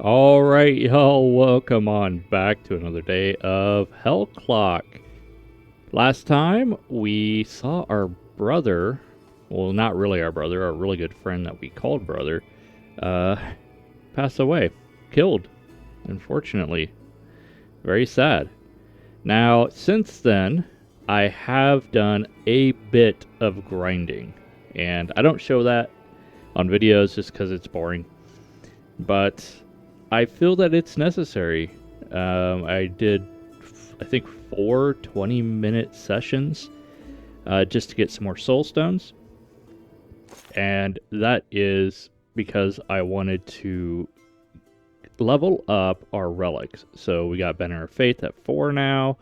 All right, y'all, welcome on back to another day of Hell Clock. Last time we saw our brother, well, not really our brother, our really good friend that we called brother, pass away, killed, unfortunately. Very sad. Now, since then, I have done a bit of grinding, and I don't show that on videos just because it's boring, but I feel that it's necessary. I did, I think, 4 20-minute sessions just to get some more soul stones. And that is because I wanted to level up our relics. So we got Banner of Faith at 4 now.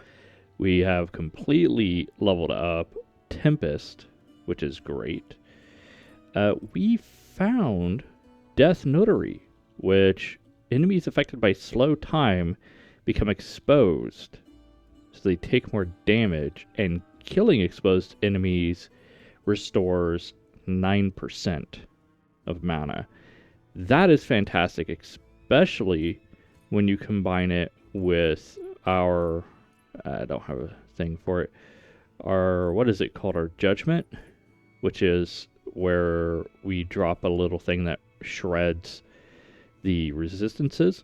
We have completely leveled up Tempest, which is great. We found Death Notary, which enemies affected by slow time become exposed, so they take more damage, and killing exposed enemies restores 9% of mana. That is fantastic, especially when you combine it with our, I don't have a thing for it, our, what is it called, our Judgment, which is where we drop a little thing that shreds the resistances.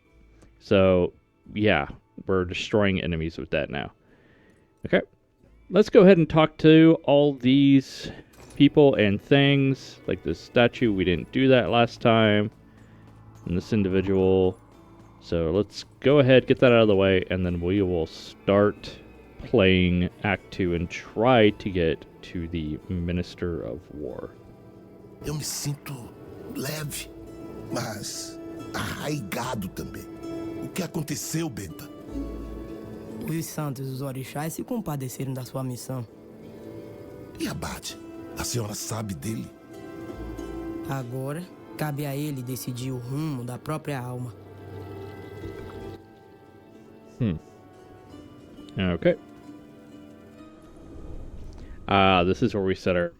So yeah, we're destroying enemies with that now. Okay, let's go ahead and talk to all these people and things. Like this statue, we didn't do that last time, and this individual. So let's go ahead, get that out of the way, and then we will start playing Act 2 and try to get to the Minister of War. Eu me sinto leve, mas arraigado também. O que aconteceu, Benta? Os santos e os orixás se compadeceram da sua missão. E Abade? A senhora sabe dele? Agora, cabe a ele decidir o rumo da própria alma. Okay. This is where we set our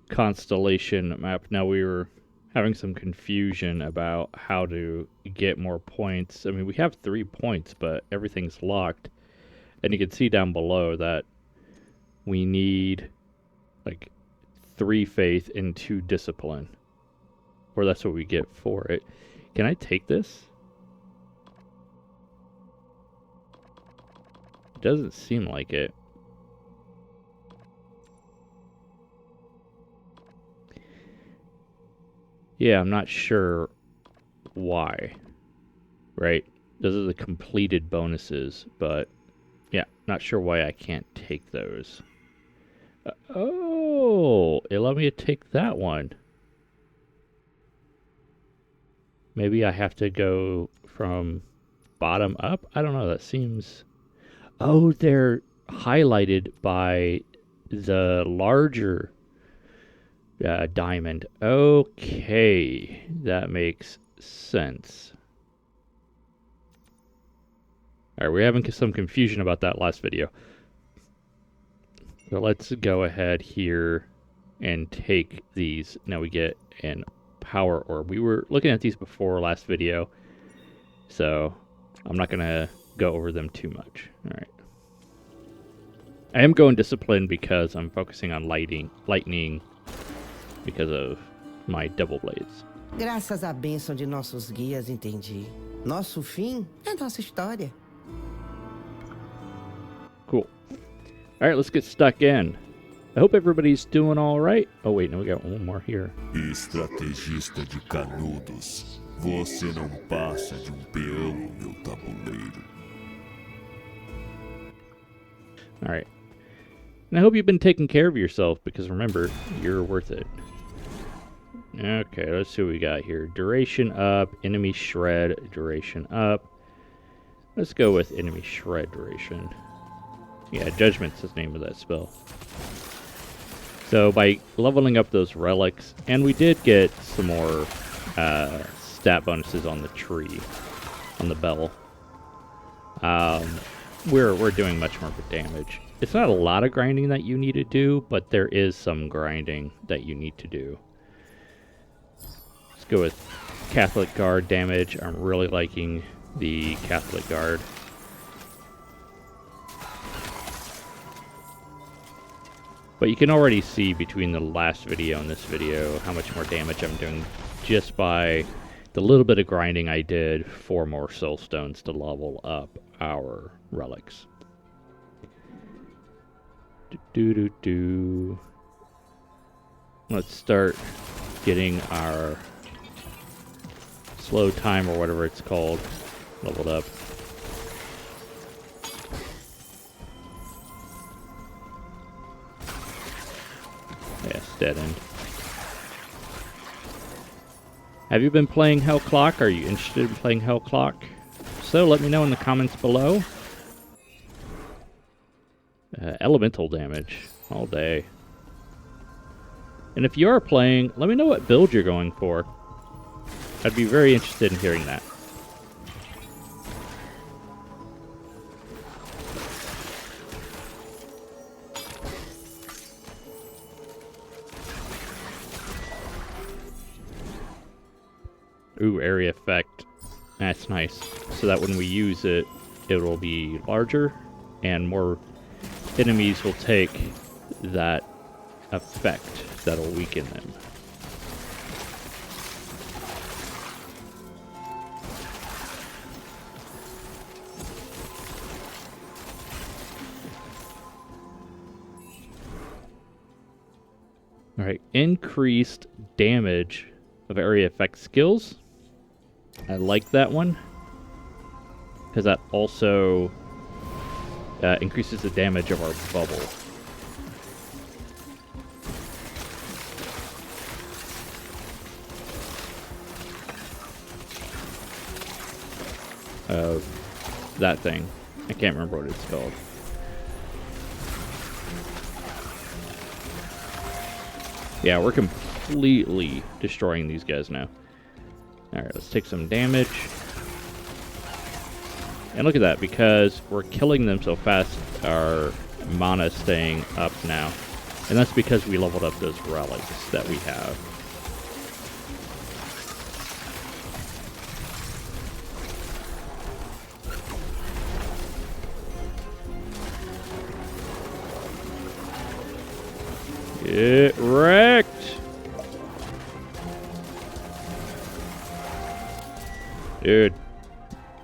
constellation map. Now, we were having some confusion about how to get more points. I mean, we have 3 points, but everything's locked. And you can see down below that we need like 3 faith and 2 discipline. Or that's what we get for it. Can I take this? It doesn't seem like it. Yeah, I'm not sure why. Right? Those are the completed bonuses, but yeah, not sure why I can't take those. Oh, it allowed me to take that one. Maybe I have to go from bottom up? I don't know, that seems... Oh, they're highlighted by the larger diamond. Okay, that makes sense. Alright, we're having some confusion about that last video. So let's go ahead here and take these. Now we get an power orb. We were looking at these before last video, so I'm not going to go over them too much. Alright. I am going discipline because I'm focusing on lightning because of my double blades. Graças à bênção de nossos guias, entendi. Nosso fim é nossa história. Cool. Alright, let's get stuck in. I hope everybody's doing alright. Oh wait, no, we got one more here. Estrategista de canudos, você não passa de peão no meu tabuleiro. Alright. And I hope you've been taking care of yourself, because remember, you're worth it. Okay, let's see what we got here. Duration up, enemy shred, duration up. Let's go with enemy shred duration. Yeah, Judgment's the name of that spell. So by leveling up those relics, and we did get some more stat bonuses on the tree, on the bell. We're doing much more damage. It's not a lot of grinding that you need to do, but there is some grinding that you need to do. Let's go with Catholic Guard damage. I'm really liking the Catholic Guard. But you can already see between the last video and this video how much more damage I'm doing just by the little bit of grinding I did for more soul stones to level up our relics. Let's start getting our slow time or whatever it's called leveled up. Yes, dead end. Have you been playing Hell Clock? Are you interested in playing Hell Clock? So let me know in the comments below. Elemental damage all day. And if you are playing, let me know what build you're going for. I'd be very interested in hearing that. Ooh, area effect. That's nice. So that when we use it, it will be larger and more enemies will take that effect that'll weaken them. Alright, increased damage of area effect skills. I like that one because that also increases the damage of our bubble. That thing. I can't remember what it's called. Yeah, we're completely destroying these guys now. Alright, let's take some damage. And look at that, because we're killing them so fast, our mana is staying up now. And that's because we leveled up those relics that we have. Get wrecked! Dude,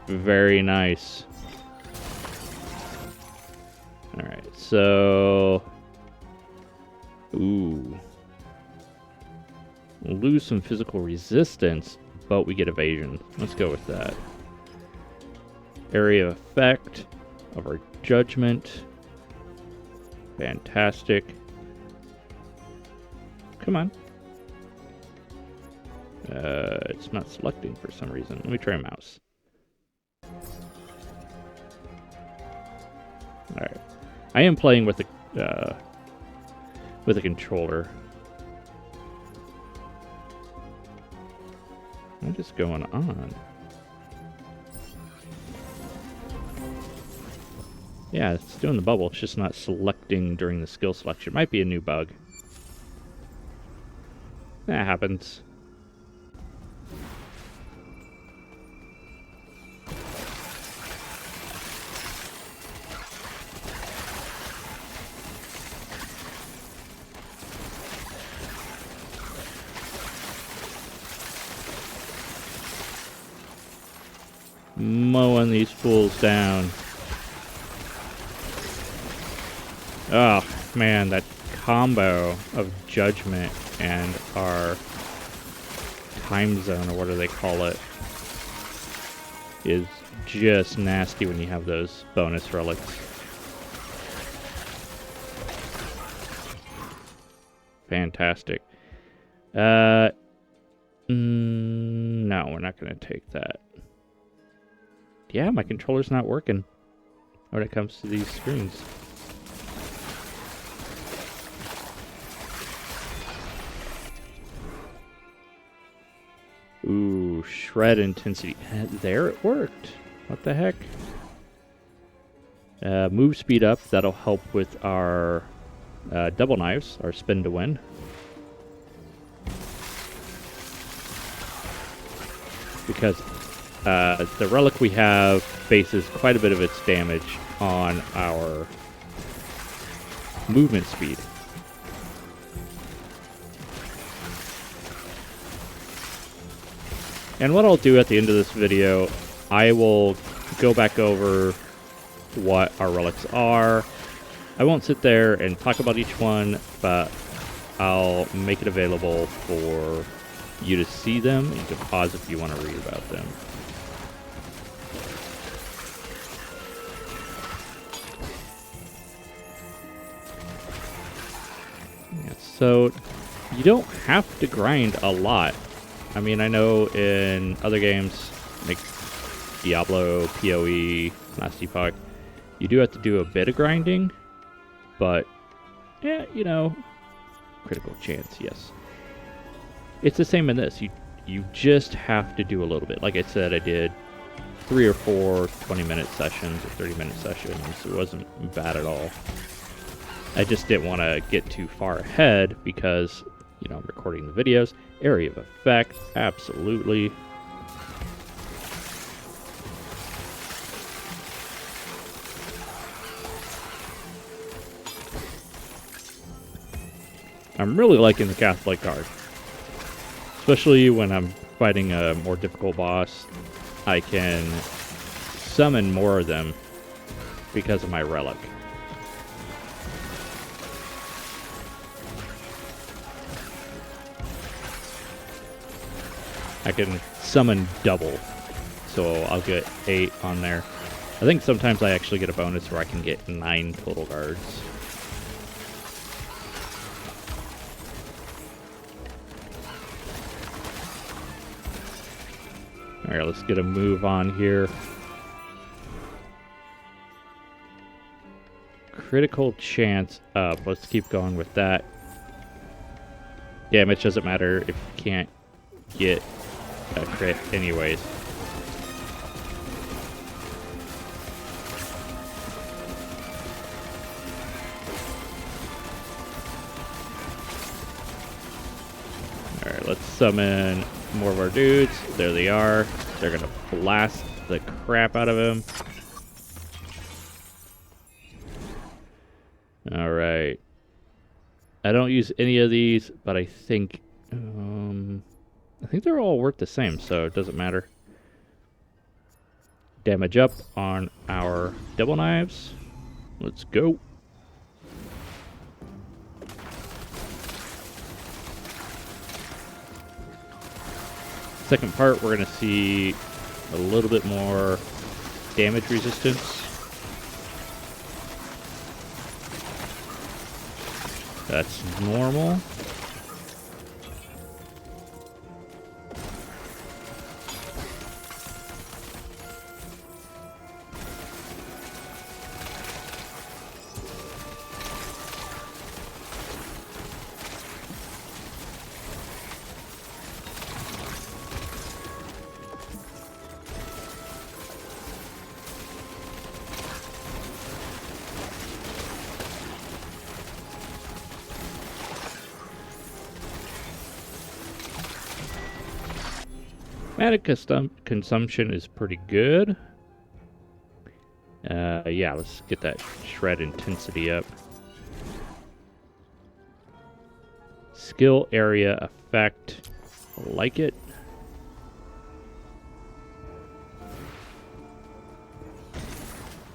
very nice. Alright, so... Ooh. We'll lose some physical resistance, but we get evasion. Let's go with that. Area of effect of our judgment. Fantastic. Come on. It's not selecting for some reason. Let me try mouse. Alright. I am playing with a controller. What is going on? Yeah, it's doing the bubble. It's just not selecting during the skill selection. Might be a new bug. That happens. Mowing these fools down. Oh, man, that combo of judgment and our time zone, or what do they call it, is just nasty when you have those bonus relics. Fantastic. No, we're not going to take that. Yeah, my controller's not working when it comes to these screens. Ooh, shred intensity. There it worked. What the heck? Move speed up. That'll help with our double knives, our spin to win. because the relic we have bases quite a bit of its damage on our movement speed. And what I'll do at the end of this video, I will go back over what our relics are. I won't sit there and talk about each one, but I'll make it available for you to see them. You can pause if you want to read about them. Yeah, so you don't have to grind a lot. I mean, I know in other games, like Diablo, PoE, Last Epoch, you do have to do a bit of grinding, but, yeah, you know, critical chance, yes. It's the same in this. You just have to do a little bit. Like I said, I did 3 or 4 20-minute sessions or 30-minute sessions. It wasn't bad at all. I just didn't want to get too far ahead because, you know, I'm recording the videos. Area of effect, absolutely. I'm really liking the Catholic card. Especially when I'm fighting a more difficult boss. I can summon more of them because of my relic. I can summon double, so I'll get 8 on there. I think sometimes I actually get a bonus where I can get 9 total guards. Alright, let's get a move on here. Critical chance up. Let's keep going with that. Damage doesn't matter if you can't get a crit anyways. Alright, let's summon more of our dudes. There they are. They're gonna blast the crap out of him. Alright. I don't use any of these, but I think they're all worth the same, so it doesn't matter. Damage up on our double knives. Let's go. Second part, we're going to see a little bit more damage resistance. That's normal. Mana consumption is pretty good. Yeah, let's get that shred intensity up. Skill area effect. I like it.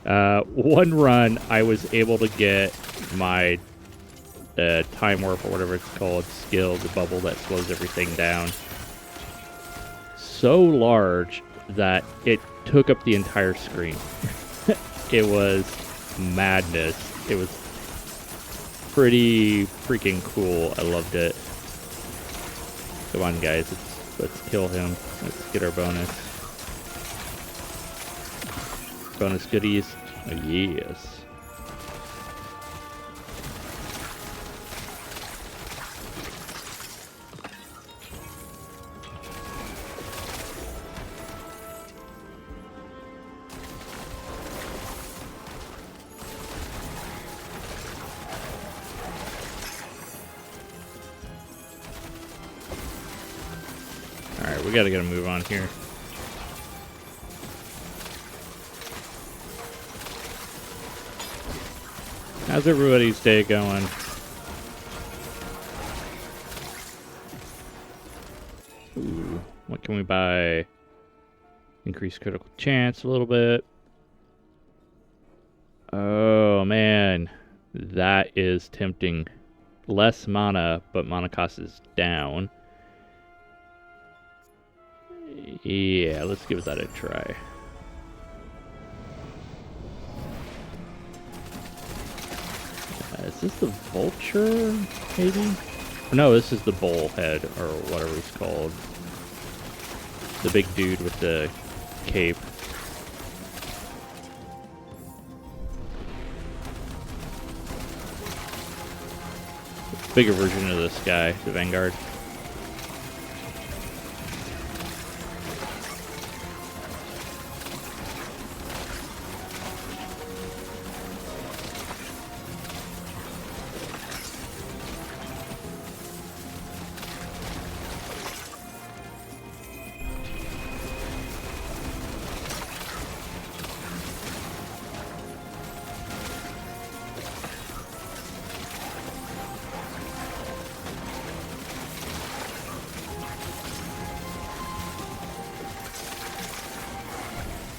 One run, I was able to get my time warp or whatever it's called skill, the bubble that slows everything down, so large that it took up the entire screen. It was madness. It was pretty freaking cool. I loved it. Come on, guys. Let's kill him. Let's get our bonus. Bonus goodies. Oh, yes. Alright, we gotta get a move on here. How's everybody's day going? Ooh, what can we buy? Increase critical chance a little bit. Oh man, that is tempting. Less mana, but mana cost is down. Yeah, let's give that a try. Is this the vulture, maybe? No, this is the bullhead, or whatever it's called. The big dude with the cape. Bigger version of this guy, the Vanguard.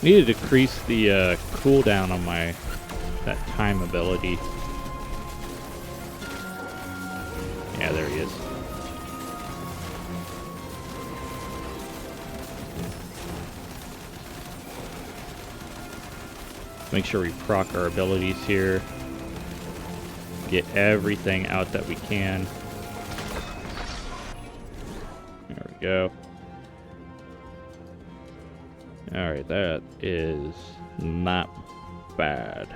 Need to decrease the cooldown on that time ability. Yeah, there he is. Make sure we proc our abilities here. Get everything out that we can. There we go. Alright, that is not bad.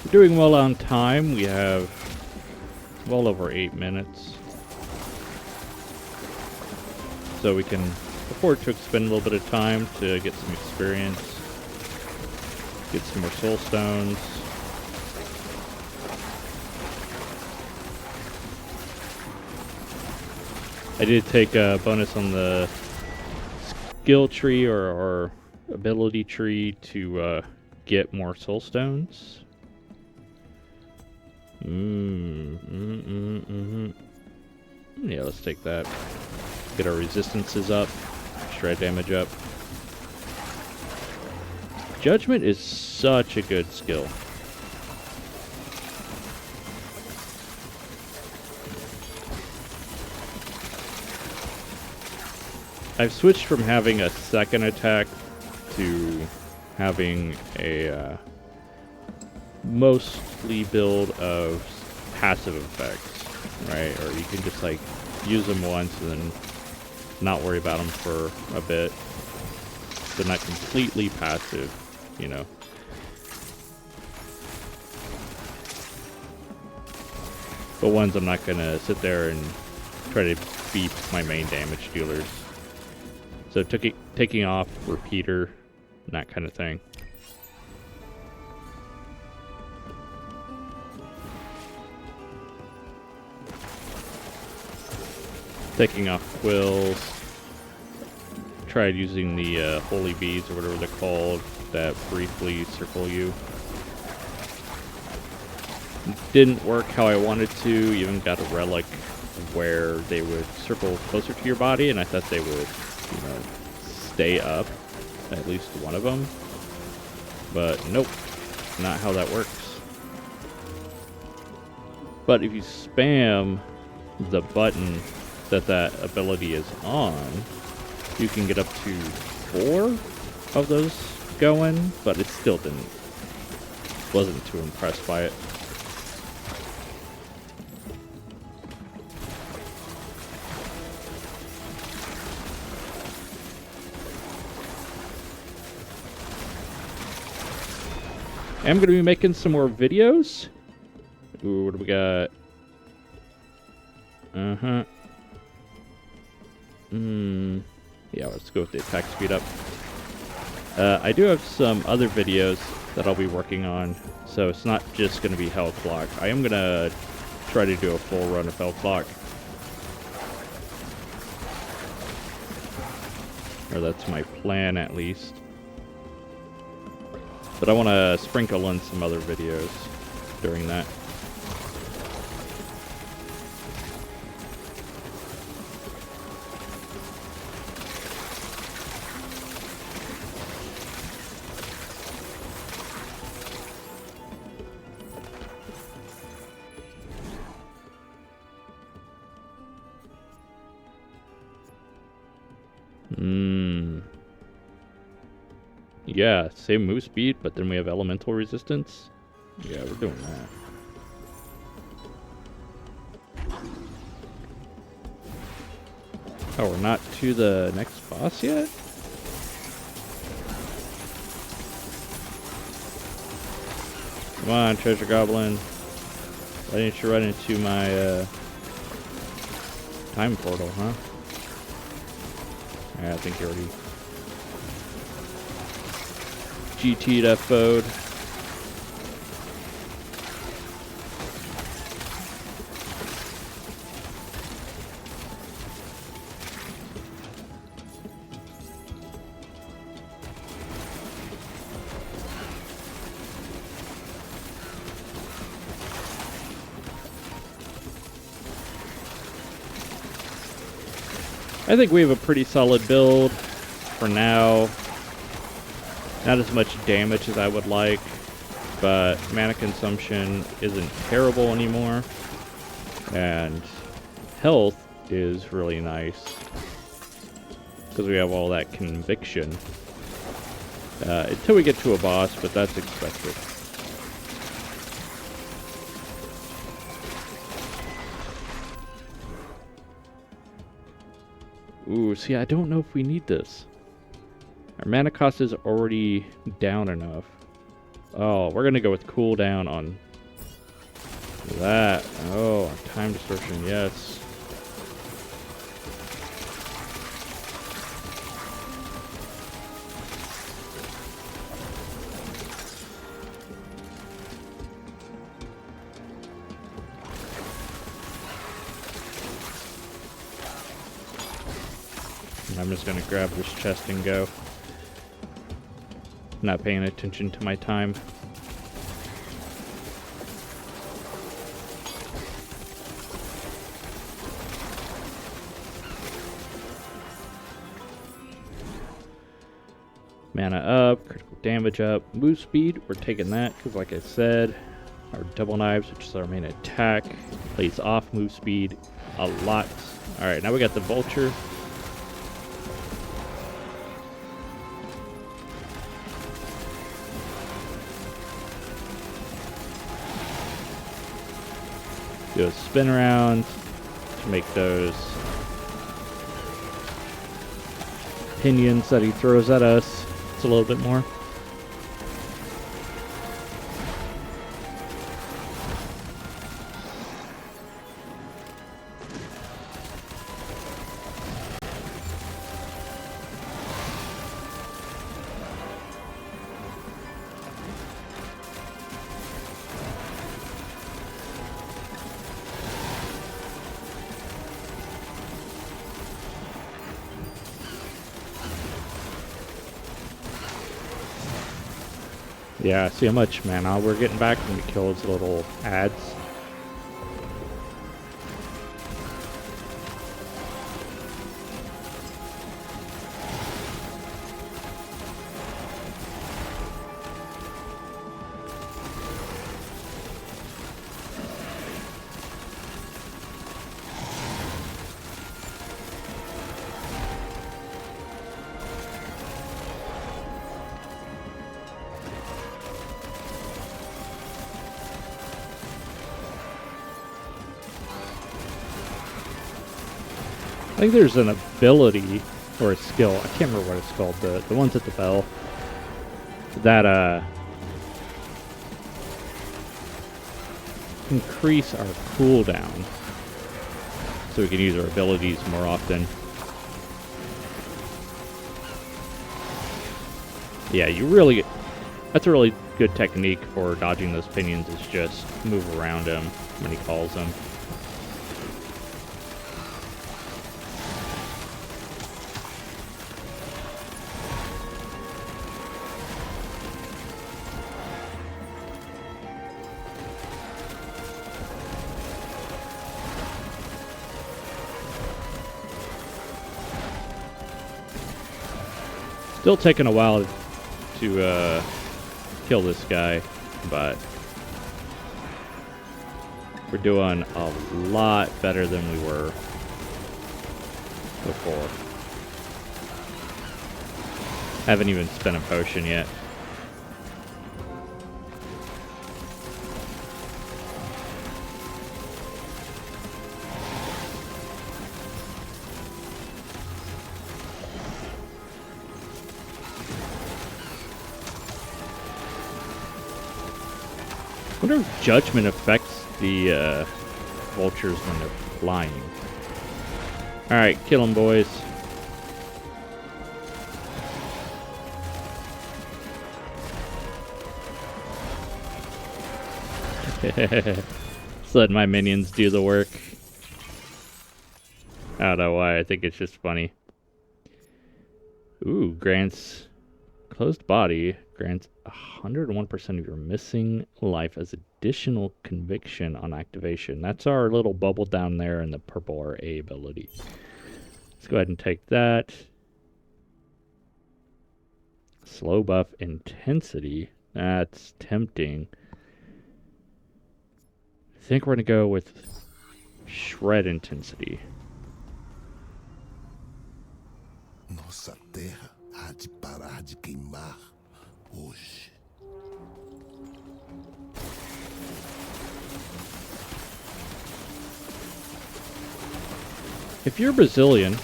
We're doing well on time. We have well over 8 minutes. So we can afford to expend a little bit of time to get some experience. Get some more soul stones. I did take a bonus on the skill tree or ability tree to get more soul stones. Yeah, let's take that. Get our resistances up. Shred damage up. Judgment is such a good skill. I've switched from having a second attack to having a mostly build of passive effects, right? Or you can just like use them once and then not worry about them for a bit. So not completely passive, you know. But ones I'm not gonna sit there and try to beep my main damage dealers. So taking off repeater, that kind of thing. Taking off quills. Tried using the holy beads or whatever they're called that briefly circle you. Didn't work how I wanted to. Even got a relic where they would circle closer to your body, and I thought they would, you know, stay up, at least one of them. But nope, not how that works. But if you spam the button that that ability is on, you can get up to 4 of those going, but it still wasn't too impressed by it. I'm going to be making some more videos. Ooh, what do we got? Yeah, let's go with the attack speed up. I do have some other videos that I'll be working on, so it's not just going to be Hell Clock. I am going to try to do a full run of Hell Clock. Or that's my plan, at least. But I want to sprinkle in some other videos during that. Yeah, same move speed, but then we have elemental resistance. Yeah, we're doing that. Oh, we're not to the next boss yet? Come on, treasure goblin. Why didn't you run into my time portal, huh? Yeah, I think you already GT'd FO'd. I think we have a pretty solid build for now. Not as much damage as I would like, but mana consumption isn't terrible anymore. And health is really nice, because we have all that conviction. Until we get to a boss, but that's expected. Ooh, see, I don't know if we need this. Our mana cost is already down enough. Oh, we're gonna go with cooldown on that. Oh, time distortion, yes. I'm just gonna grab this chest and go. Not paying attention to my time. Mana up, critical damage up, move speed, we're taking that because like I said, our double knives, which is our main attack, plays off move speed a lot. Alright, now we got the vulture. Do a spin around to make those pinions that he throws at us. It's a little bit more. Yeah, see how much mana we're getting back when we kill those little ads. I think there's an ability or a skill. I can't remember what it's called. The ones at the bell that increase our cooldown, so we can use our abilities more often. Yeah, that's a really good technique for dodging those pinions, is just move around him when he calls them. Still taking a while to kill this guy, but we're doing a lot better than we were before. Haven't even spent a potion yet. I wonder if judgment affects the vultures when they're flying. Alright, kill them, boys. Just let my minions do the work. I don't know why, I think it's just funny. Ooh, grants closed body. Grants 101% of your missing life as additional conviction on activation. That's our little bubble down there in the purple RA ability. Let's go ahead and take that. Slow buff intensity. That's tempting. I think we're going to go with shred intensity. Nossa terra há de parar de queimar hoje. If you're Brazilian,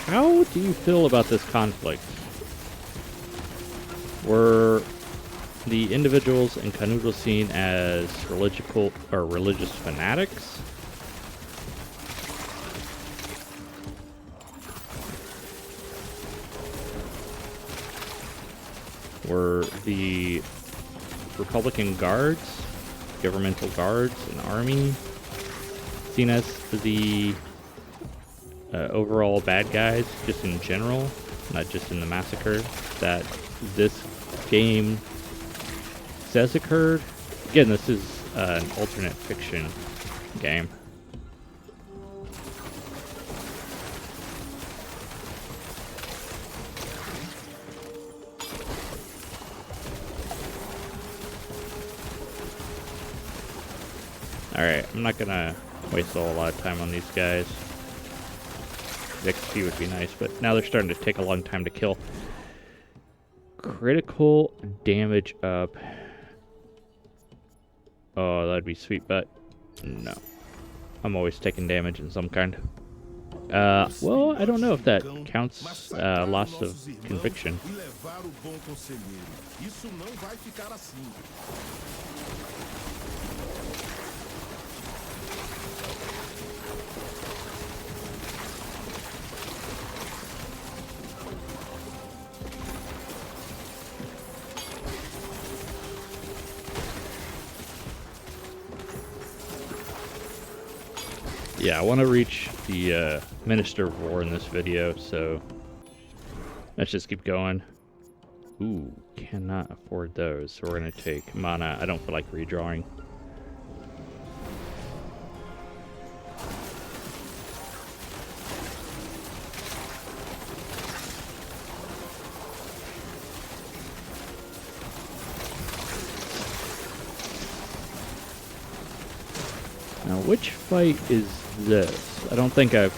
how do you feel about this conflict? Were the individuals in Canudo seen as religious fanatics? Were the Republican guards, governmental guards, and army seen as the overall bad guys, just in general, not just in the massacre that this game says occurred? Again, this is an alternate fiction game. Alright, I'm not gonna waste a whole lot of time on these guys. The XP would be nice, but now they're starting to take a long time to kill. Critical damage up. Oh, that'd be sweet, but no. I'm always taking damage in some kind. Well, I don't know if that counts loss of conviction. Yeah, I want to reach the Minister of War in this video, so let's just keep going. Ooh, cannot afford those, so we're going to take mana. I don't feel like redrawing. Now, which fight is this? I don't think I've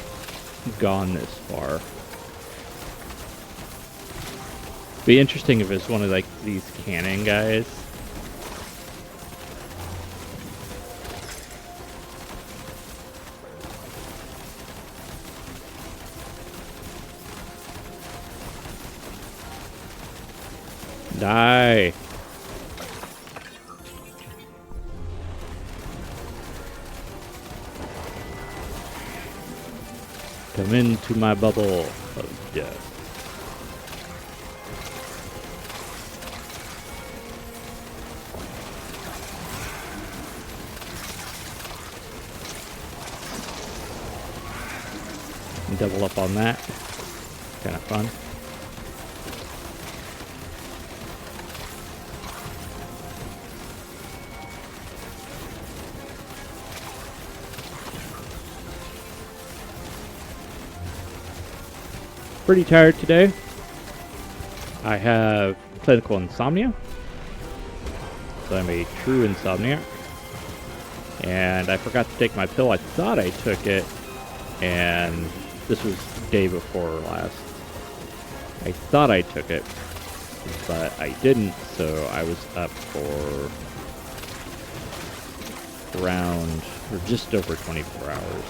gone this far. Be interesting if it's one of like these cannon guys. Die. Come into my bubble of death. Double up on that. Kind of fun. Pretty tired today. I have clinical insomnia. So I'm a true insomniac. And I forgot to take my pill. I thought I took it. And this was day before last. I thought I took it, but I didn't, so I was up for around, or just over 24 hours.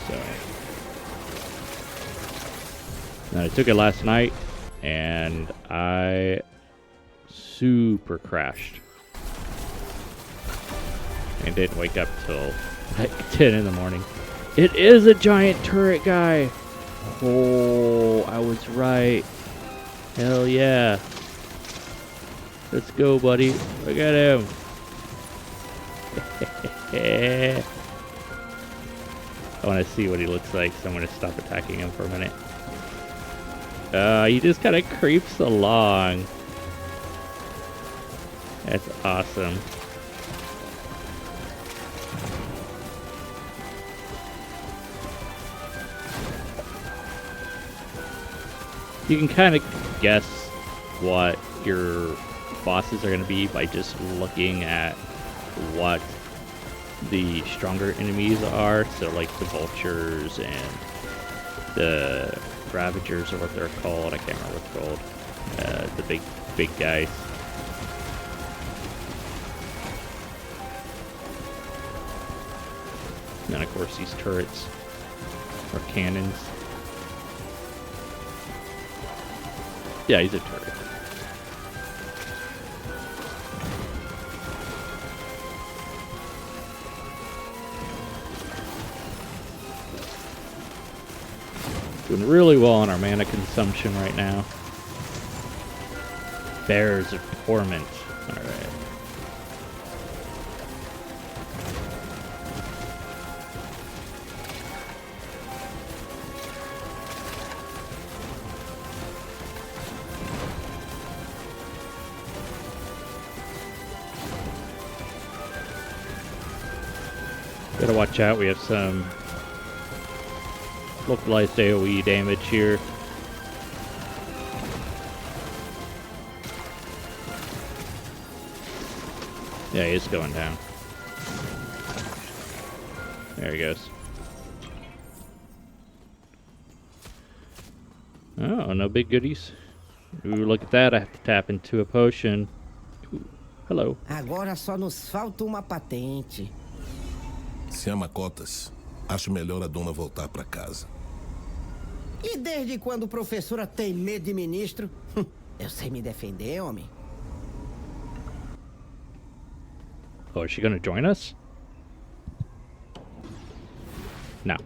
So, and I took it last night, and I super crashed. And didn't wake up till like 10 in the morning. It is a giant turret guy. Oh, I was right. Hell yeah. Let's go, buddy. Look at him. I want to see what he looks like, so I'm going to stop attacking him for a minute. He just kind of creeps along. That's awesome. You can kind of guess what your bosses are going to be by just looking at what the stronger enemies are. So like the vultures and the ravagers, or what they're called. I can't remember what they're called. The big guys. And then of course these turrets or cannons. Yeah, he's a turret. Doing really well on our mana consumption right now. Bears of Torment. Alright. Gotta watch out, we have some localized AoE damage here. Yeah, he is going down. There he goes. Oh, no big goodies. Ooh, look at that, I have to tap into a potion. Ooh, hello. Agora só nos falta uma patente. Se ama cotas, acho melhor a dona voltar pra casa. E desde quando professora tem medo de ministro? Eu sei me defender, homem. Oh, is she gonna join us? No.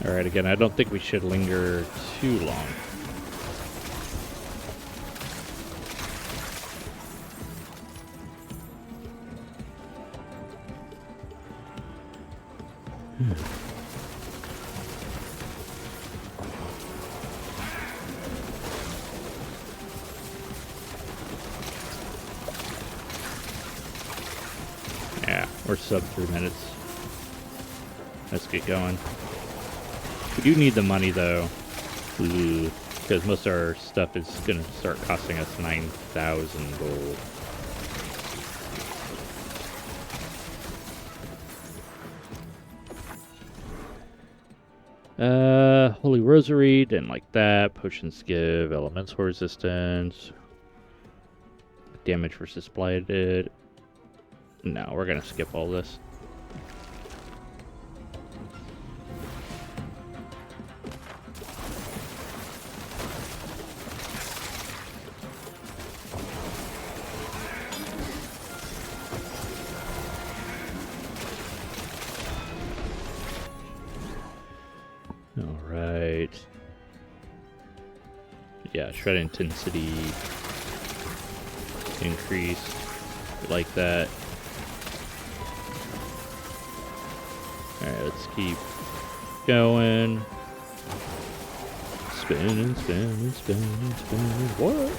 Alright, again, I don't think we should linger too long. Yeah, we're sub 3 minutes. Let's get going. We do need the money though, because most of our stuff is going to start costing us 9,000 gold. Holy Rosary, didn't like that. Potions give elemental resistance. Damage versus blighted. No, we're gonna skip all this. Alright. Yeah, shred intensity increased. Like that. Alright, let's keep going. Spinning, spinning, spinning, spinning. What?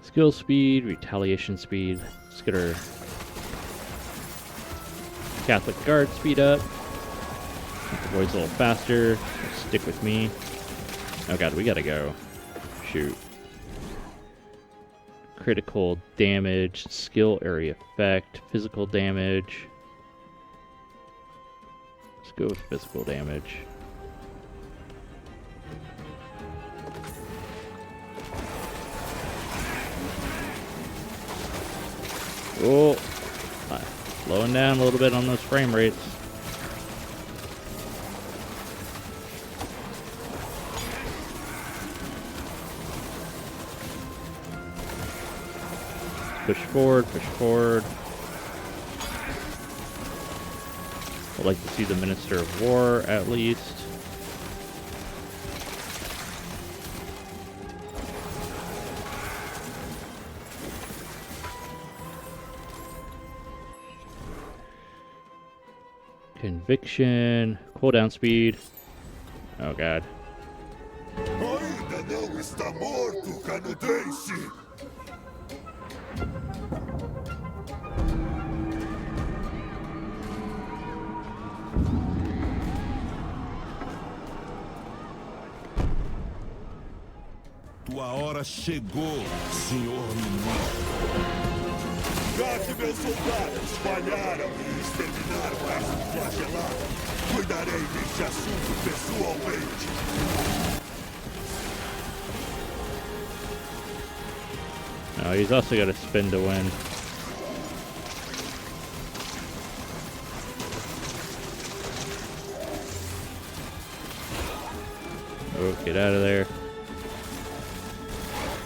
Skill speed, retaliation speed. Let's get our Catholic Guard speed up. Make the boys a little faster. Stick with me. Oh god, we gotta go. Shoot. Critical damage, skill area effect, physical damage. Let's go with physical damage. Oh, slowing down a little bit on those frame rates. Push forward, push forward. I'd like to see the Minister of War at least. Conviction, cooldown speed. Oh god. Ainda não está morto, canadense! Tua hora chegou, senhor inimigo. Já que meus soldados falharam em exterminar o resto flagelado, cuidarei deste assunto pessoalmente. Oh, he's also got a spin to win. Oh, get out of there.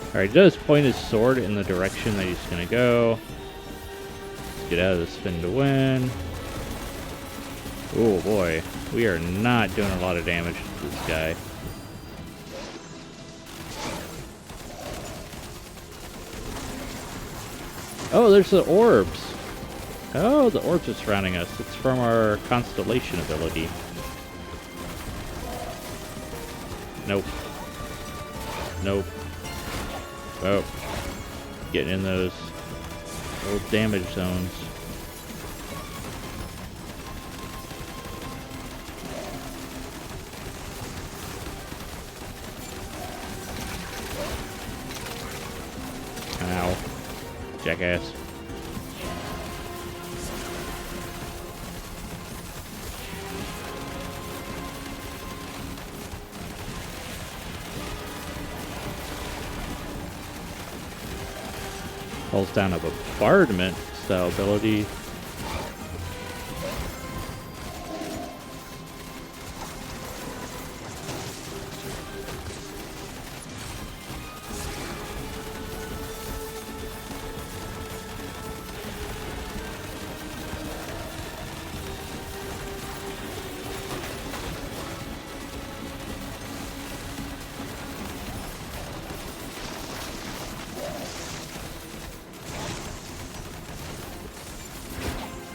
Alright, he does point his sword in the direction that he's gonna go. Let's get out of the spin to win. Oh boy, we are not doing a lot of damage to this guy. Oh, there's the orbs. Oh, the orbs are surrounding us. It's from our constellation ability. Nope. Nope. Oh. Getting in those old damage zones. Ow. Jackass. Calls down a bombardment style ability.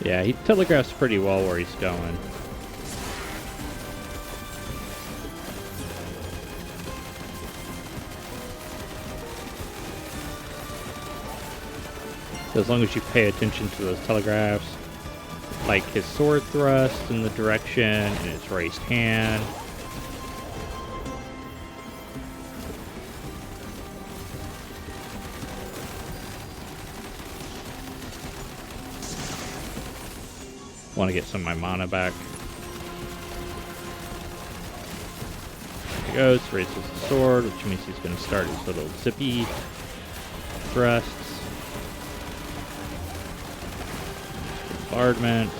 Yeah, he telegraphs pretty well where he's going. So as long as you pay attention to those telegraphs, like his sword thrust in the direction and his raised hand, Want to get some of my mana back. There he goes, raises the sword, which means he's going to start his little zippy thrusts. Bombardment.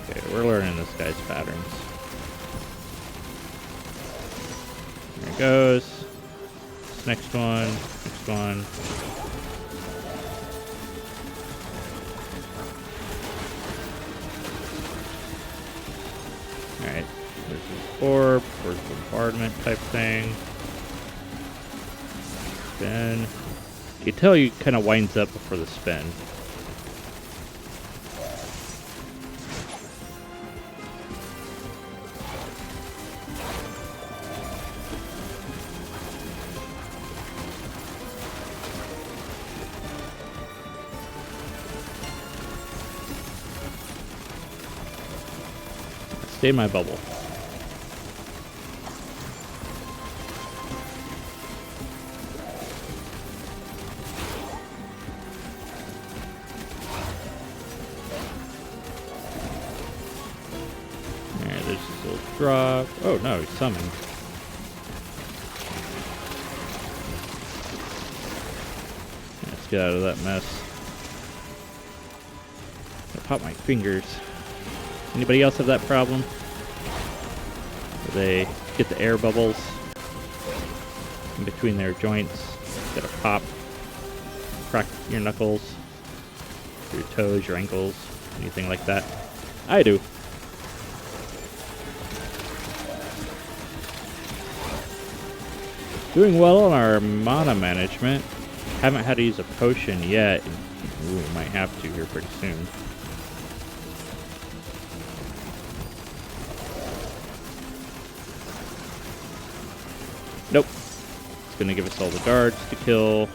Okay, we're learning this guy's patterns. There he goes. Next one, next one. Alright, there's this orb, or bombardment type thing. Spin. You can tell he kind of winds up before the spin. Stay in my bubble. Alright, there's this little drop. Oh no, he's summoned. Let's get out of that mess. I pop my fingers. Anybody else have that problem? Where they get the air bubbles in between their joints, gotta pop, crack your knuckles, your toes, your ankles, anything like that. I do. Doing well on our mana management. Haven't had to use a potion yet. Ooh, might have to here pretty soon. Nope. It's gonna give us all the guards to kill.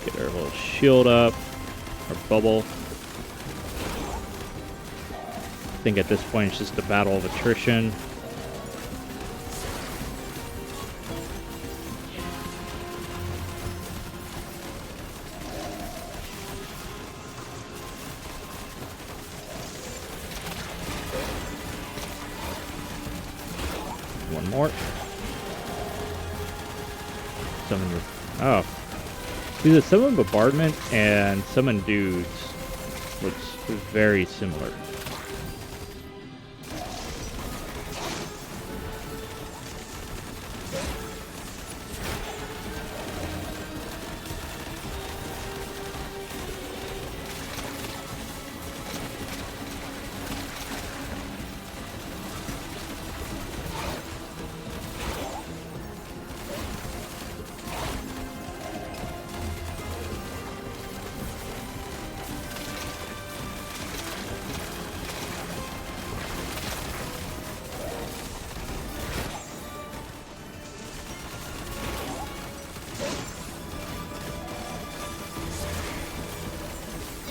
Get our little shield up, our bubble. I think at this point it's just a battle of attrition. One more. Summon your... Oh. See, the summon bombardment and summon dudes looks very similar.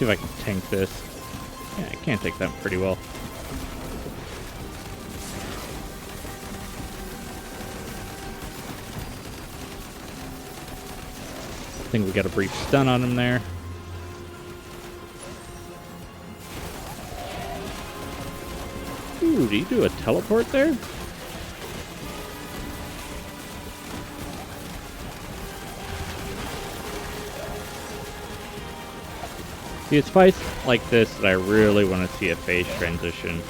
See if I can tank this. Yeah, I can take that pretty well. I think we got a brief stun on him there. Ooh, do you do a teleport there? See, it's fights like this that I really want to see a phase transition.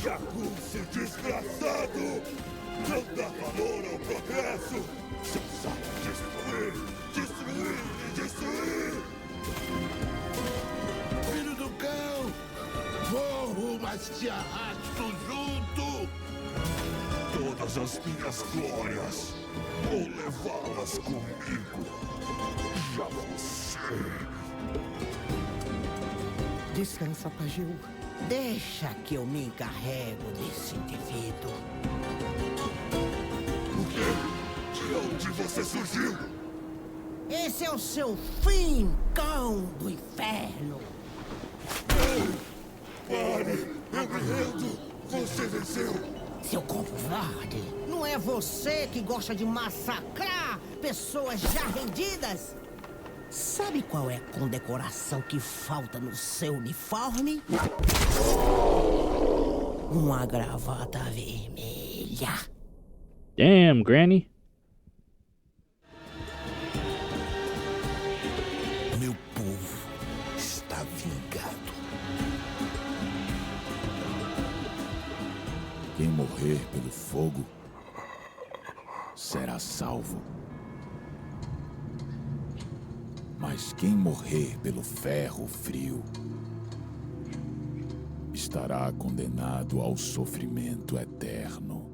Jagunço desgraçado! Não dá valor ao progresso! Só sabe destruir, destruir e destruir! Filho do cão! Morro, mas te arrasto junto! todas as minhas glórias. Vou levá-las comigo. Já você. Descansa, Pajil. Deixa que eu me encarrego desse indivíduo. O quê? De onde você surgiu? Esse é o seu fim, cão do inferno. Pare! Eu me rendo! Você venceu! Seu covarde! Não é você que gosta de massacrar pessoas já rendidas? Sabe qual é a condecoração que falta no seu uniforme? Uma gravata vermelha. Damn, Granny. Meu povo está vingado. Quem morrer pelo fogo será salvo. Mas quem morrer pelo ferro frio estará condenado ao sofrimento eterno.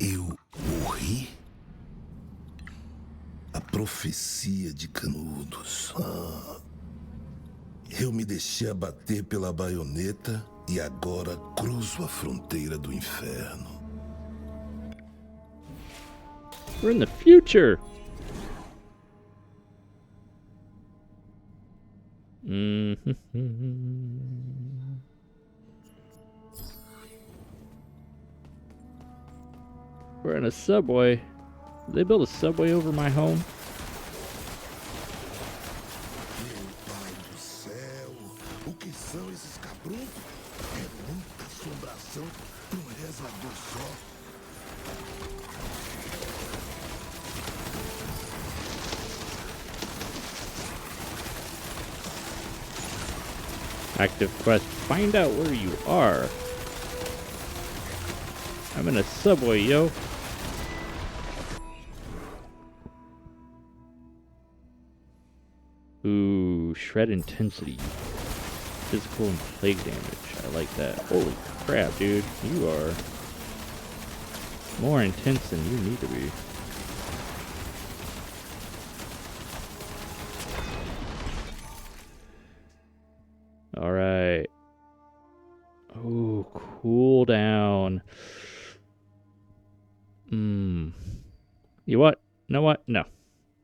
Eu morri? A profecia de Canudos. Eu me deixei abater pela baioneta e agora cruzo a fronteira do inferno. We're in the future. We're in a subway. Did they build a subway over my home? Meu pai do céu, o que são esses cabruncos? É muita assombração para um rezador só. Active quest. Find out where you are. I'm in a subway, yo. Ooh, shred intensity. Physical and plague damage. I like that. Holy crap, dude. You are more intense than you need to be. Alright. Ooh, cool down. You what? Know what? No.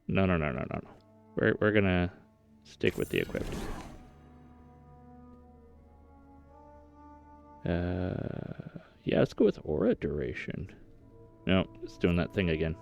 No. We're gonna stick with the equipped. Yeah, let's go with aura duration. No, it's doing that thing again.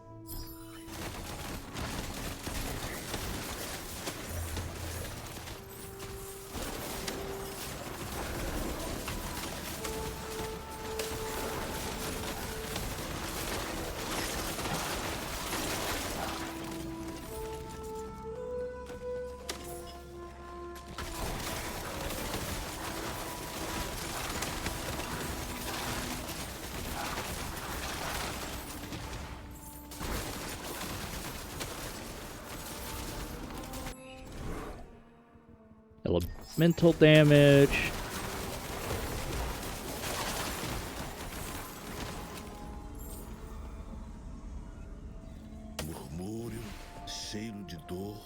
Elemental damage. Murmúrio, cheiro de dor.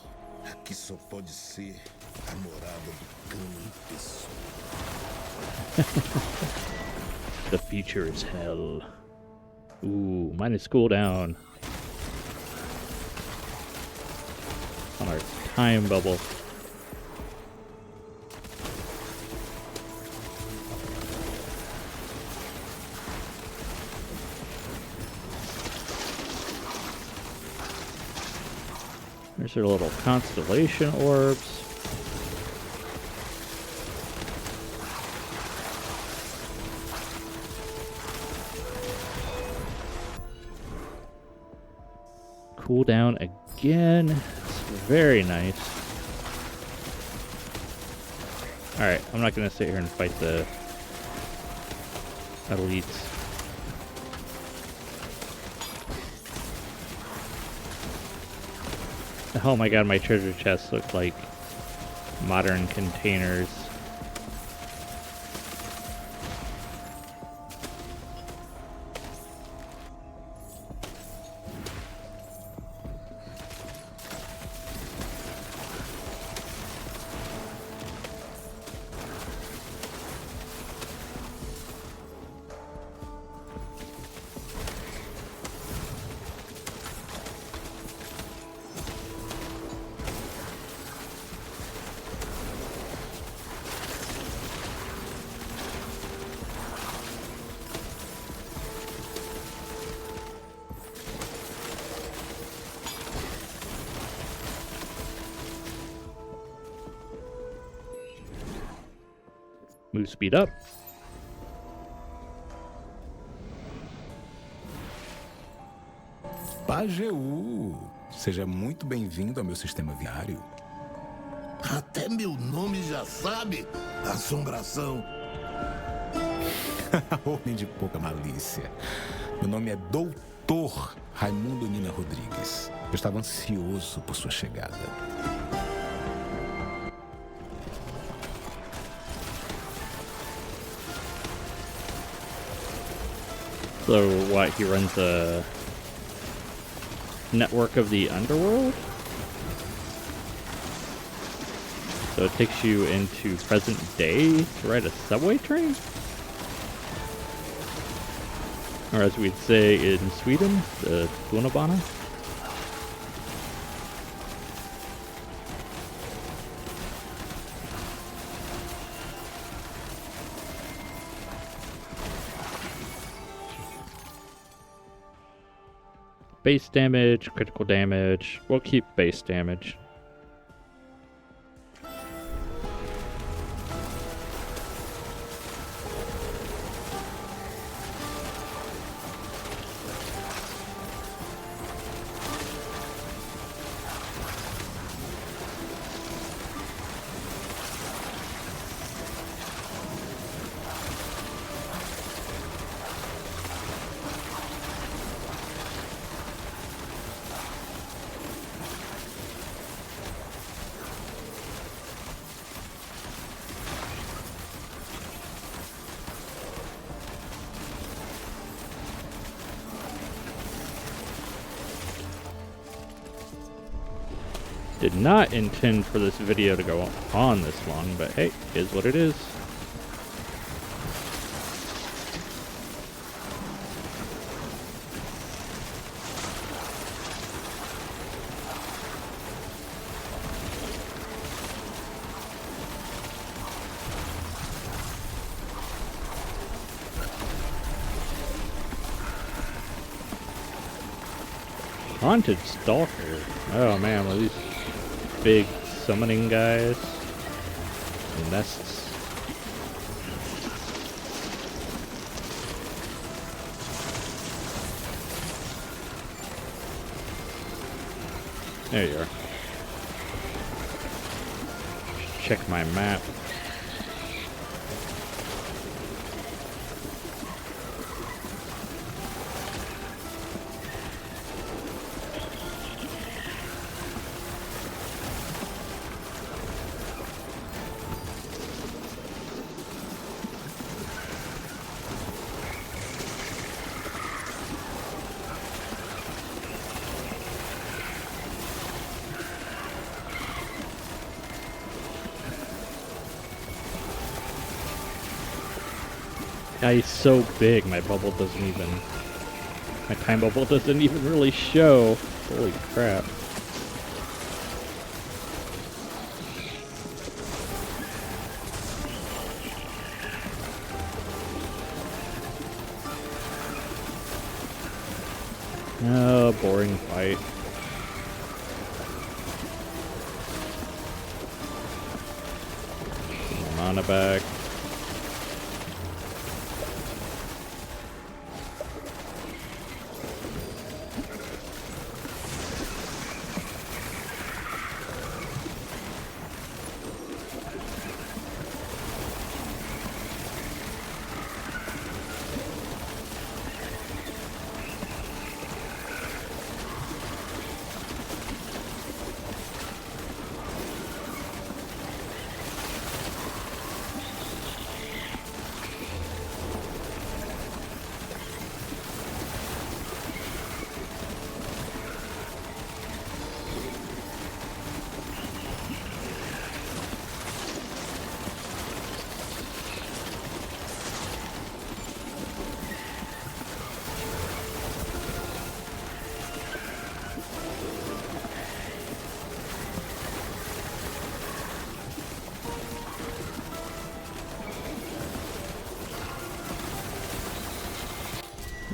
Aqui só pode ser a morada do cão em pessoa. The future is hell. Ooh, minus cooldown on our time bubble. There's our little constellation orbs. Cooldown again. It's very nice. Alright, I'm not gonna sit here and fight the elites. Oh my god, my treasure chest looked like modern containers. Move speed up. Pajeú, seja muito bem-vindo ao meu sistema viário. Até meu nome já sabe. Assombração. Homem de pouca malícia. Meu nome é Doutor Raimundo Nina Rodrigues. Eu estava ansioso por sua chegada. So what, he runs a network of the underworld? So it takes you into present day to ride a subway train? Or as we'd say in Sweden, the tunnelbana? Base damage, critical damage. We'll keep base damage. Did not intend for this video to go on this long, but hey, is what it is. Haunted Stalker. Oh man, well, these big summoning guys. Nests. There you are. Check my map. He's so big, my bubble doesn't even... My time bubble doesn't even really show. Holy crap. Oh, boring fight. Get my mana back.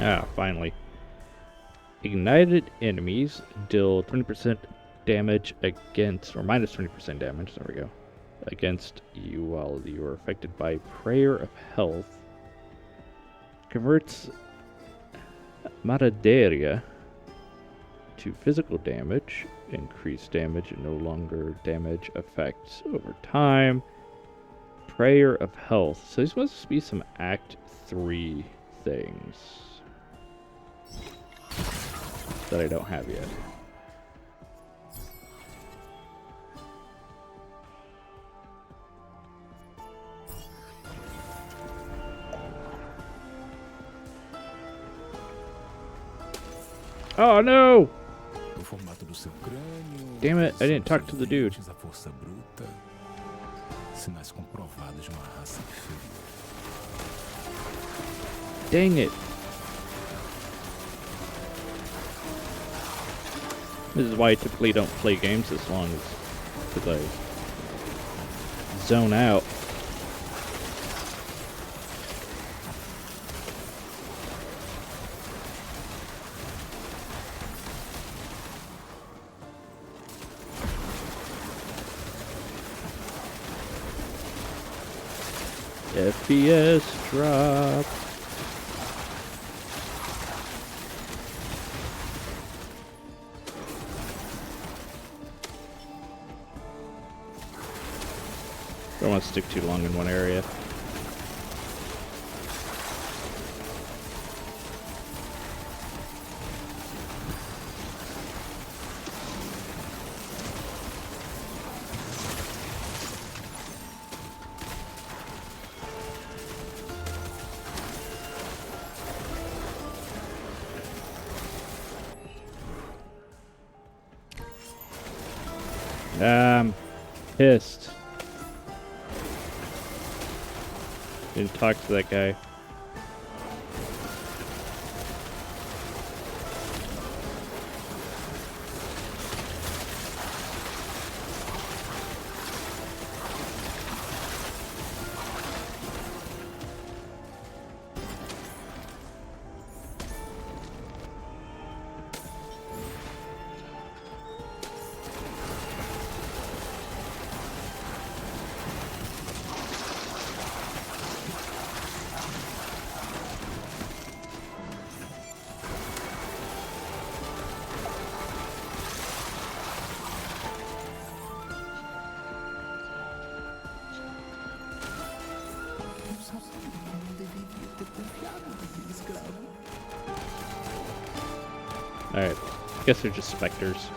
Ah, finally. Ignited enemies deal 20% damage against, or minus 20% damage, there we go, against you while you are affected by Prayer of Health. Converts Mataderia to physical damage. Increased damage and no longer damage effects over time. Prayer of Health. So these must be some Act 3 things that I don't have yet. Oh no! No formato do seu crânio. Damn it, I didn't talk to the dude. A força bruta. Sinais comprovados de uma raça inferior. Dang it. This is why I typically don't play games this long, because I zone out. FPS drop. Don't want to stick too long in one area. Pissed. Didn't talk to that guy. Alright, I guess they're just specters.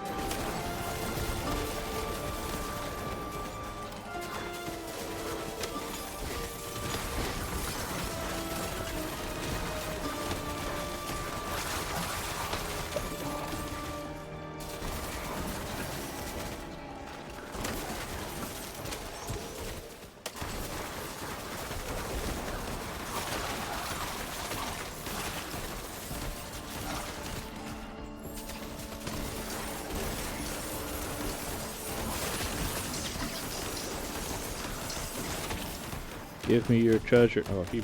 Give me your treasure. Oh, he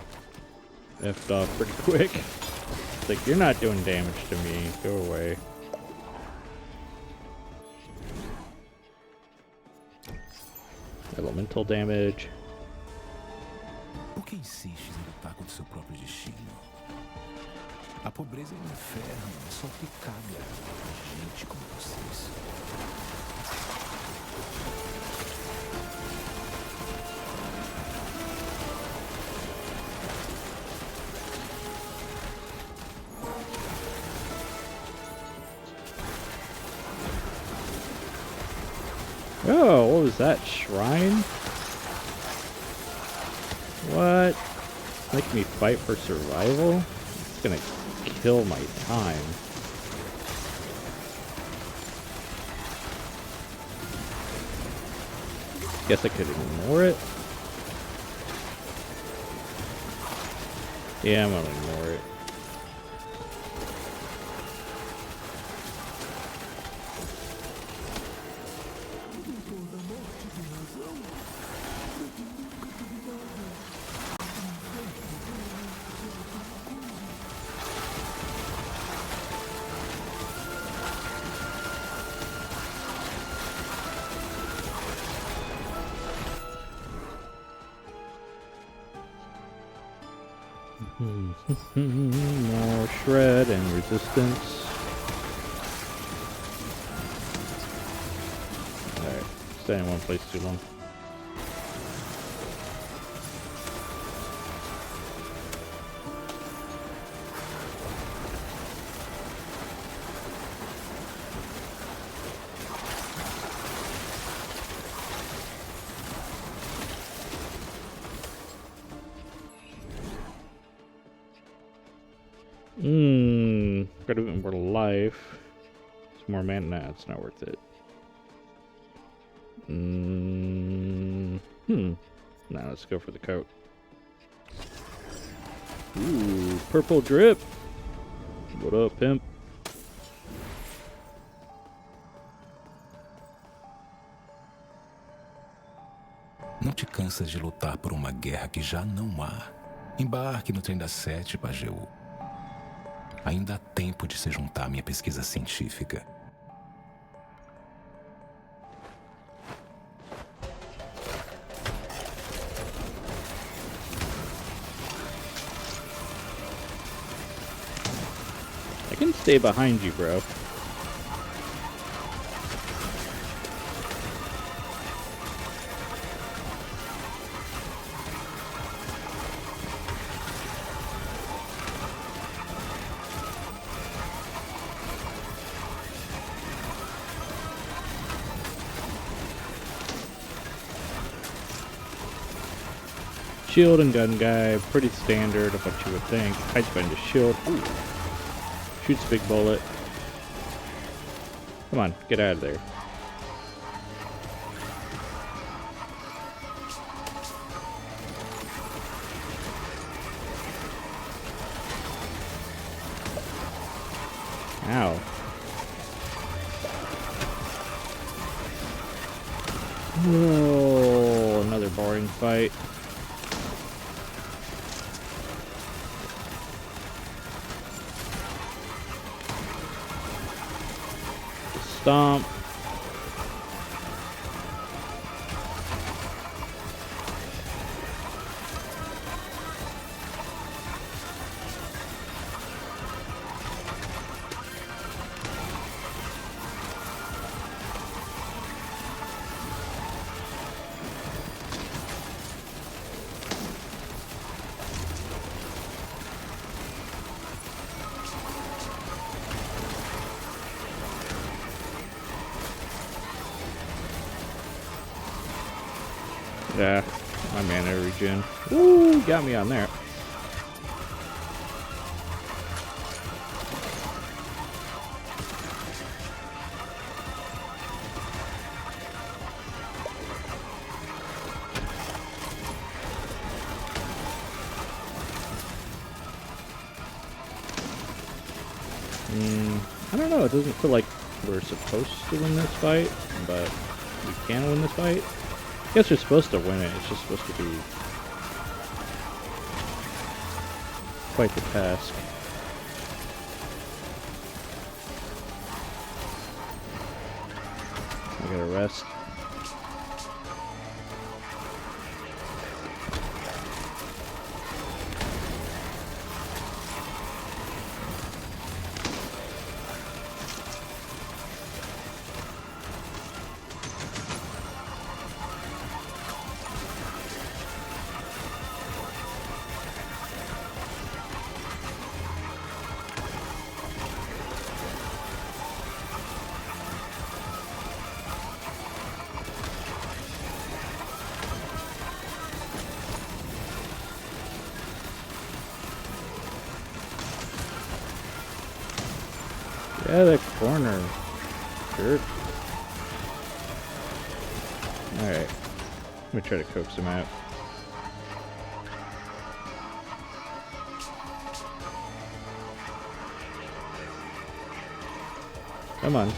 effed off pretty quick. It's like, you're not doing damage to me. Go away. Elemental damage. Por que insistes em lutar contra seu próprio destino? A pobreza é um inferno, é só que cabe a gente como vocês. Oh, what was that? Shrine? What? Make me fight for survival? It's gonna kill my time. Guess I could ignore it. Yeah, I'm gonna ignore it. More shred and resistance. Alright, stay in one place too long. Got a bit more life. Some more mana. Nah, it's not worth it. Now let's go for the coat. Ooh, purple drip. What up, pimp? Não te cansas de lutar por uma guerra que já não há. Embarque no trem das 7, Pajeú. Ainda há tempo de se juntar à minha pesquisa científica. I can stay behind you, bro. Shield and gun guy, pretty standard of what you would think. Hides behind the shield. Ooh. Shoots a big bullet. Come on, get out of there. Ow. Whoa, another boring fight. Stomp. Yeah, my mana regen. Ooh, got me on there. I don't know, it doesn't feel like we're supposed to win this fight, but we can win this fight. I guess you're supposed to win it, it's just supposed to be quite the task. I gotta rest. Yeah, that corner. Jerk. Alright. I'm gonna try to coax him out. Come on.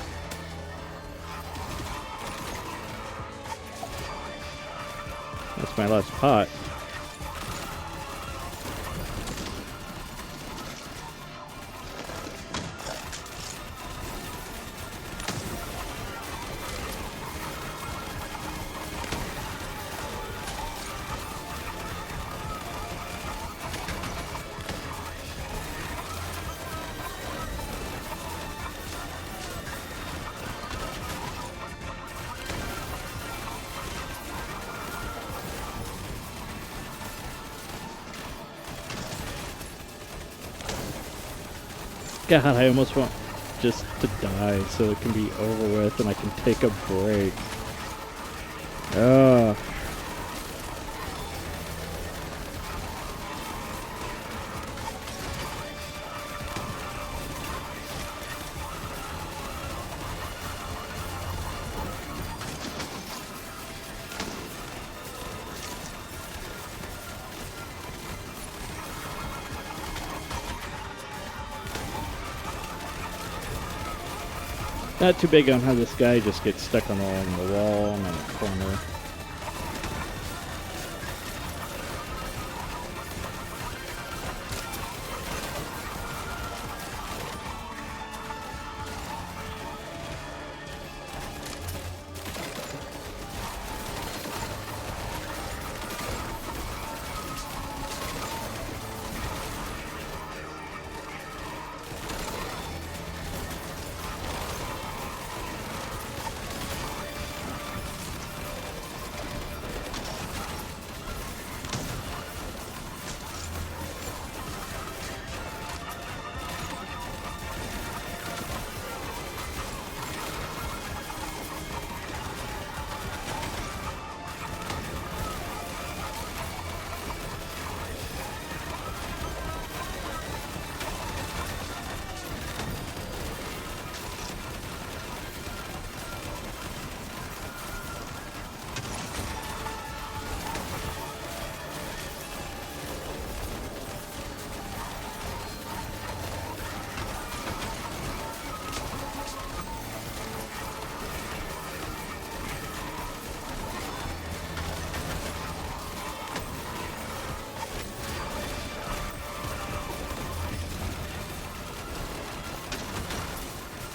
That's my last pot. God, I almost want just to die so it can be over with and I can take a break. Ugh. Not too big on how this guy just gets stuck on the wall and on the corner.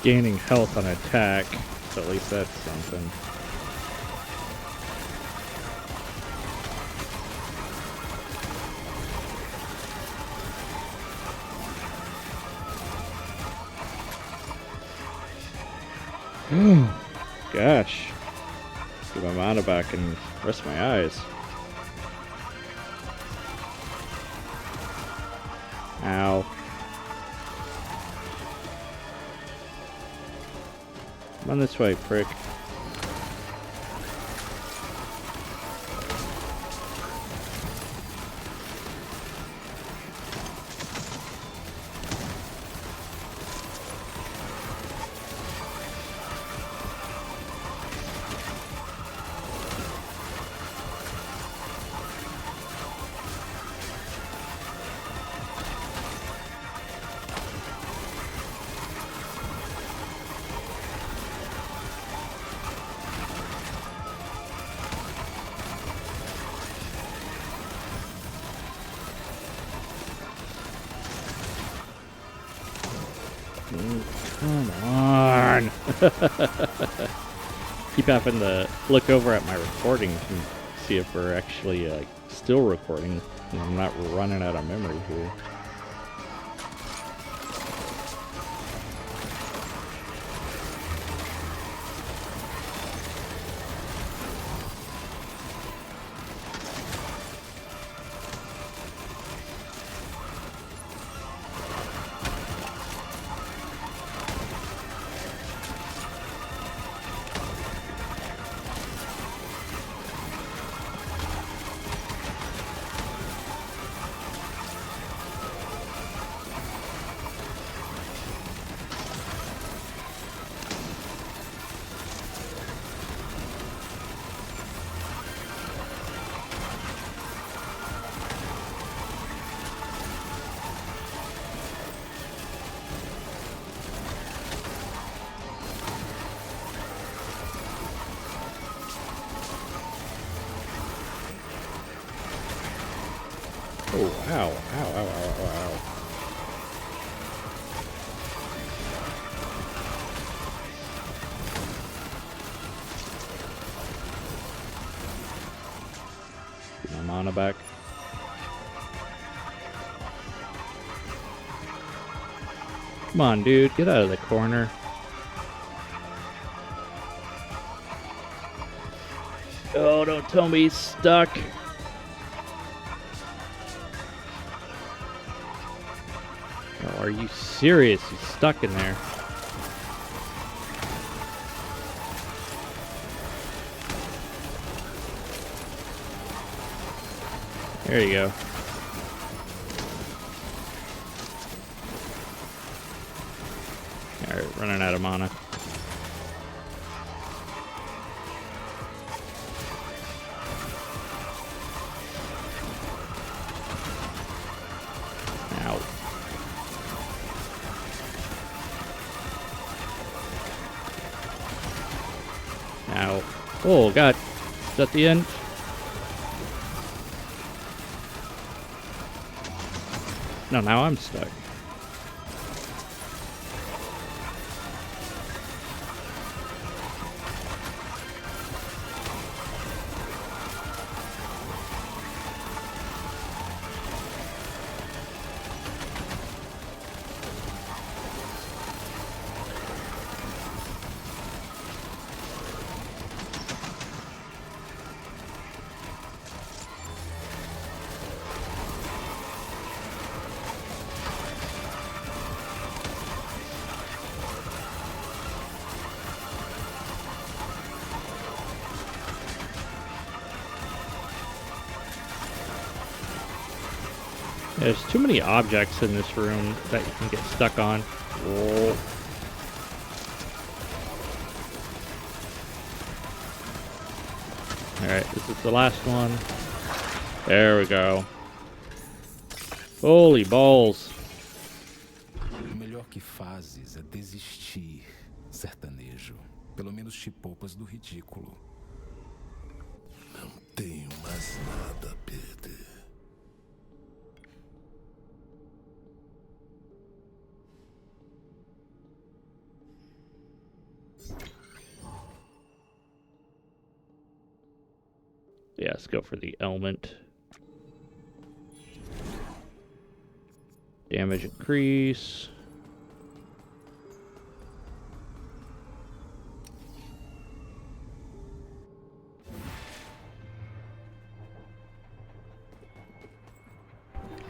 Gaining health on attack, so at least that's something. Gosh. Get my mana back and rest my eyes. Ow. Come on this way, prick. Come on. Keep having to look over at my recording and see if we're actually still recording and I'm not running out of memory here. Oh, ow, ow, ow, ow, ow, ow. Get my mana back. Come on, dude, get out of the corner. Oh, don't tell me he's stuck. are you serious? He's stuck in there. There you go. Alright, running out of mana. Ow. Ow. Oh, God. Is that the end? No, now I'm stuck. There's too many objects in this room that you can get stuck on. Whoa. Alright, this is the last one. There we go. Holy balls. O melhor que fazes é desistir, sertanejo. Pelo menos te poupas do ridículo. Não tenho mais nada a perder. Yeah, let's go for the element. Damage increase.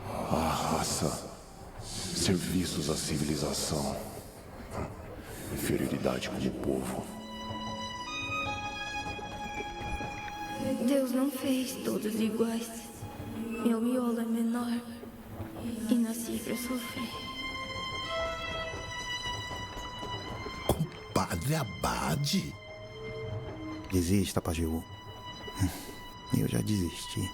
A raça, serviços à civilização, inferioridade como povo. Deus não fez todos iguais. Meu miolo é menor e nasci pra sofrer. Compadre Abade? Desista, Pajeú. Eu já desisti.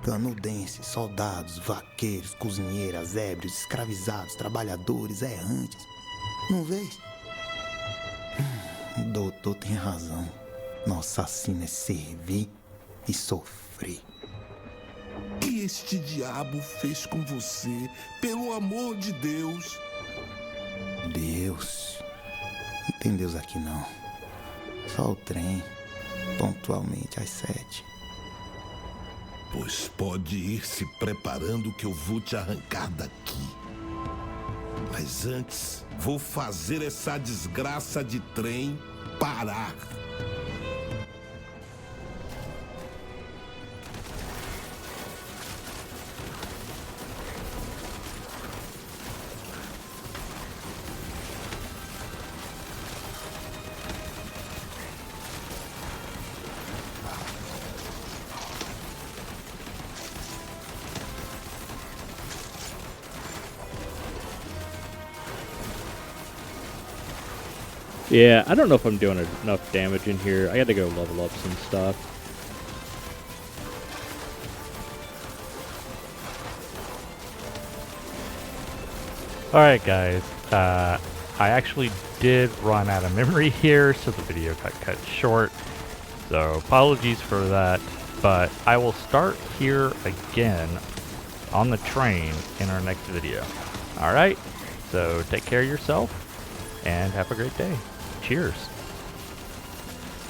Canudenses, soldados, vaqueiros, cozinheiras, ébrios, escravizados, trabalhadores, errantes. Não vês? O doutor tem razão. Nossa sina é servir e sofrer. O que este diabo fez com você, pelo amor de Deus? Deus? Não tem Deus aqui não. Só o trem, pontualmente às 7. Pois pode ir se preparando que eu vou te arrancar daqui. Mas antes, vou fazer essa desgraça de trem parar. Yeah, I don't know if I'm doing enough damage in here. I got to go level up some stuff. Alright guys, I actually did run out of memory here, so the video got cut short. So apologies for that, but I will start here again on the train in our next video. Alright, so take care of yourself and have a great day. Cheers.